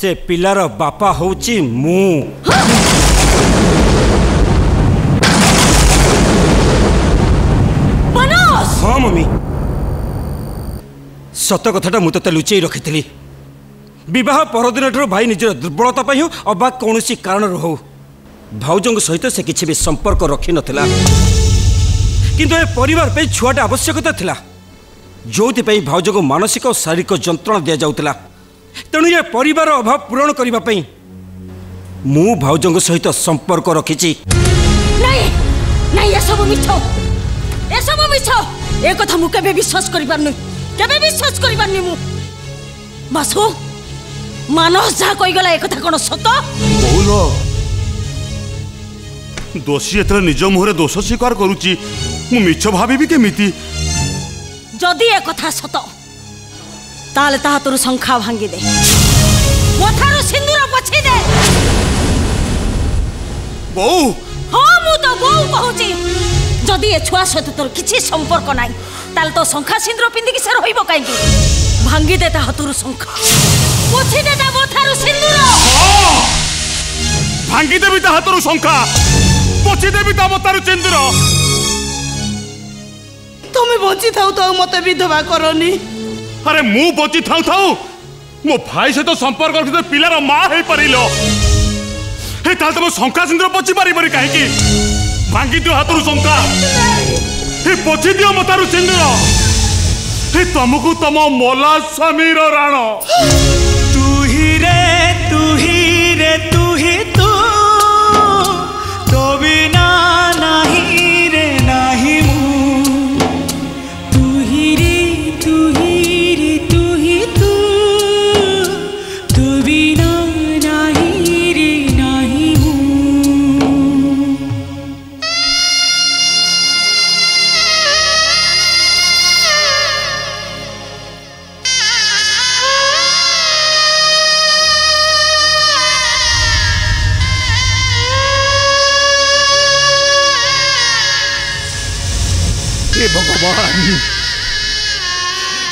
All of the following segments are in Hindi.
से पिलार बापा होची मु। हाँ मम्मी सत कथाटा मु ते लुचई रखी। विवाह परदिन ठार भाई निजर दुर्बलता हो अबा कौन कारण हो भाउजों सहित से किसी भी संपर्क रखी नथिला। किंतु ए परिवार पे छुआटा आवश्यकता थिला जो भाउज को मानसिक और शारीरिक जंत्रणा दि जाउतिला। तेणु ये परिवार अभाव पूरण करने मु भाउजों सहित संपर्क रखी। नहीं नहीं ये सब मिछ, ये सब मिछ। ए कथा मु केबे विश्वास करि पारनु, केबे विश्वास करि पारनु मु। मासु मानस जा कहि गला ए कथा कोन सत? बोलो दोषी एथरे निज मुहरे दोष स्वीकार करूची मु मिछ भाबी भी केमिति? जदि ए कथा सत ताले ताहा तोर संखा भांगी दे, मथारो सिंदूर पछी दे। बौ हाँ मु तो बौ कहूची। जदि ए छुआ सहित तोर किछि संपर्क नाही ताल तो संखा सिंदूर पिंदी कि से रहिबो काईकी? भांगी दे ताहा तोर संखा, पछी दे ता मथारो सिंदूर। भांगी देबी ताहा तोर संखा, पछी देबी ता मथारो सिंदूर। तुम्हें बची थाउ तो मते विधवा करनी। अरे मु बची थाउ थाउ मो भाई से तो संपर्क रखते पिलार माँ हे परिलो। हे ताल तुम शंका सिंदूर पची पारि परि काहे की? भांगी दियो हातरु शंका, हे पची दियो मतारु सिंदूर। हे तुमको तम मोला स्वामीर राण। तू ही रे तू ही रे तू ही तू, तो बिना नहीं रे नहीं मु। भगवान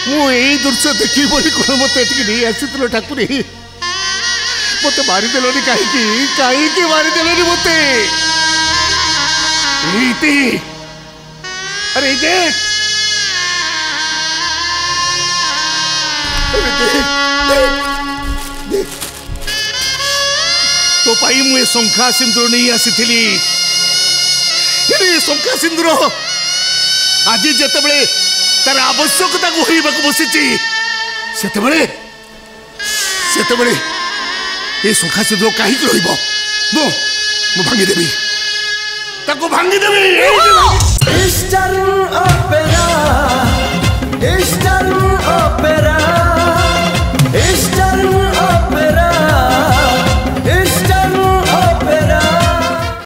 मु यही दृश्य देखी बोली कौन मत नहीं आसी ठाकुरी मत मारिदेलनि कहीं मारिदेलनि मत। अरे देख तो पाई मुझे शंखा सिंदूर नहीं आसी। शंखा सिंदूर आज जितेबले तार आवश्यकता को बसी ये शंखा सिंदूर कहीं रही भांगीदेवी भांगीदेवी।